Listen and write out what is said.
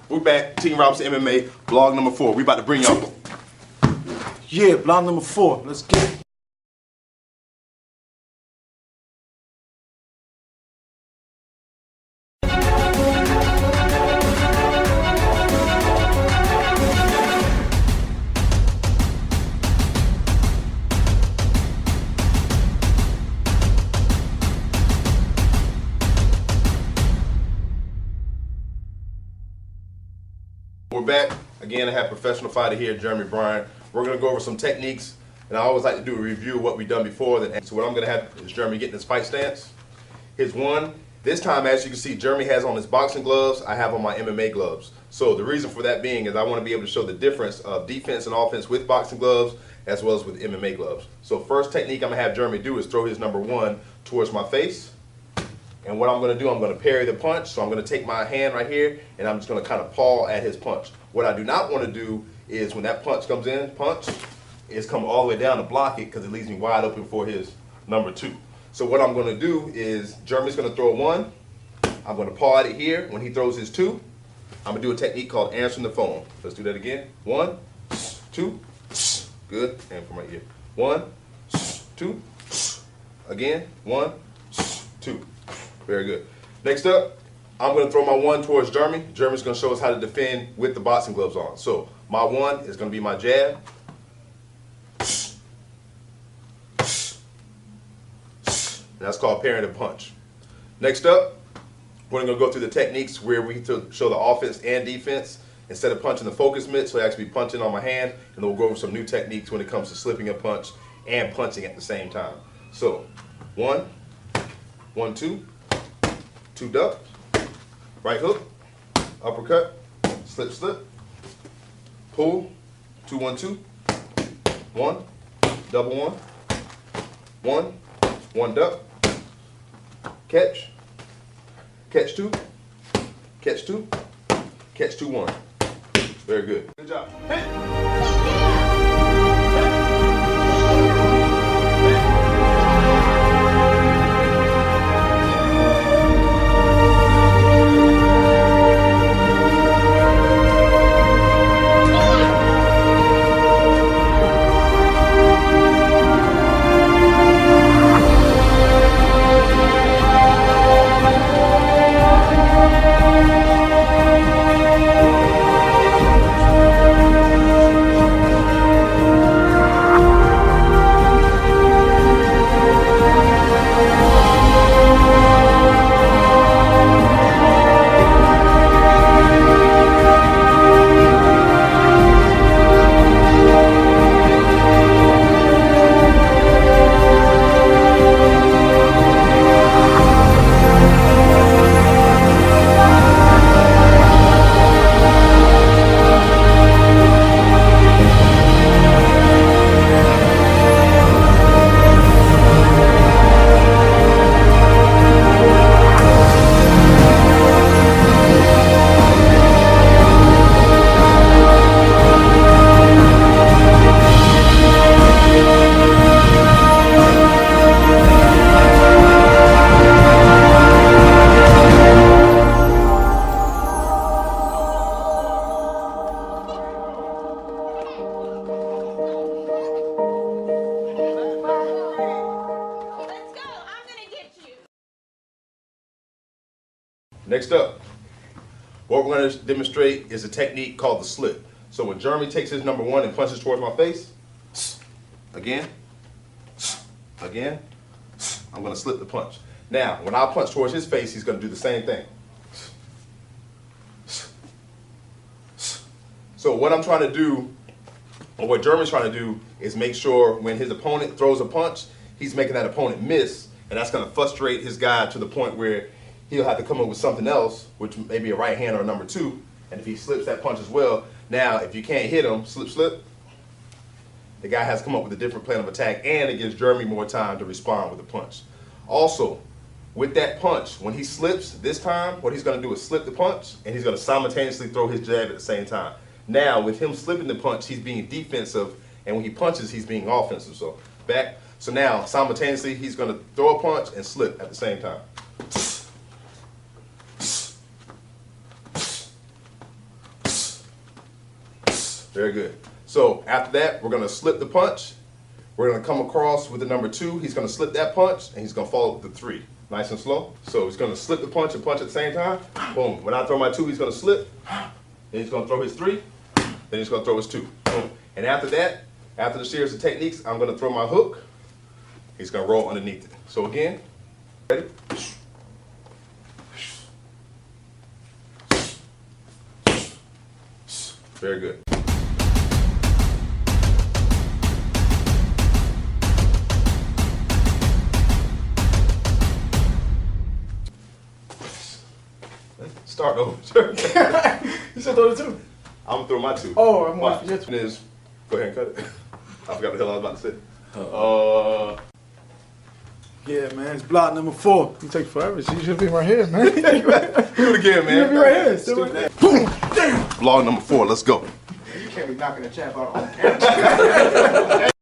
We're back, Team Robinson MMA, blog number 4. We about to bring y'all. Yeah, blog number 4. Let's get it. We're back. Again, I have professional fighter here, Jeremy Bryan. We're going to go over some techniques, and I always like to do a review of what we've done before. So what I'm going to have is Jeremy get in his fight stance. His one. This time, as you can see, Jeremy has on his boxing gloves. I have on my MMA gloves. So the reason for that being is I want to be able to show the difference of defense and offense with boxing gloves as well as with MMA gloves. So first technique I'm going to have Jeremy do is throw his number 1 towards my face. And what I'm going to do, I'm going to parry the punch. So I'm going to take my hand right here, and I'm just going to kind of paw at his punch. What I do not want to do is when that punch comes in, is come all the way down to block it because it leaves me wide open for his number 2. So what I'm going to do is Jeremy's going to throw a 1. I'm going to paw at it here. When he throws his 2, I'm going to do a technique called answering the phone. Let's do that again. 1, 2, good. And from right here. 1, 2, again. 1, 2. Very good. Next up, I'm going to throw my 1 towards Jeremy. Jeremy's going to show us how to defend with the boxing gloves on. So my 1 is going to be my jab. And that's called parrying the punch. Next up, we're going to go through the techniques where we show the offense and defense. Instead of punching the focus mitt, so I actually punching on my hand, and then we'll go over some new techniques when it comes to slipping a punch and punching at the same time. So 1, 1, 2. 2 duck, right hook, uppercut, slip, slip, pull, 2, 1, 2, 1, double 1, 1 duck, catch, catch 2, catch 2, catch 2, 1. Very good. Good job. Next up, what we're going to demonstrate is a technique called the slip. So when Jeremy takes his number 1 and punches towards my face, again, again, I'm going to slip the punch. Now, when I punch towards his face, he's going to do the same thing. So what I'm trying to do, or what Jeremy's trying to do, is make sure when his opponent throws a punch, he's making that opponent miss, and that's going to frustrate his guy to the point where he'll have to come up with something else, which may be a right hand or a number 2, and if he slips that punch as well, now if you can't hit him, slip, slip, the guy has to come up with a different plan of attack, and it gives Jeremy more time to respond with the punch. Also, with that punch, when he slips this time, what he's going to do is slip the punch, and he's going to simultaneously throw his jab at the same time. Now, with him slipping the punch, he's being defensive, and when he punches, he's being offensive. So, back. So now, simultaneously, he's going to throw a punch and slip at the same time. Very good. So after that, we're gonna slip the punch. We're gonna come across with the number 2. He's gonna slip that punch, and he's gonna follow with the 3. Nice and slow. So he's gonna slip the punch and punch at the same time. Boom. When I throw my 2, he's gonna slip. Then he's gonna throw his 3. Then he's gonna throw his 2. Boom. And after that, after the series of techniques, I'm gonna throw my hook. He's gonna roll underneath it. So again, ready? Very good. Start over. You said throw the 2. I'm gonna throw my 2. Oh, I'm Watch. watching your 2. Is go ahead and cut it. I forgot the hell I was about to say. Yeah, man, it's block number 4. You take forever. She should be right here, man. Do it again, man. You be right here. Still right there. Boom. Damn. Block number 4. Let's go. You can't be knocking the champ out on camera.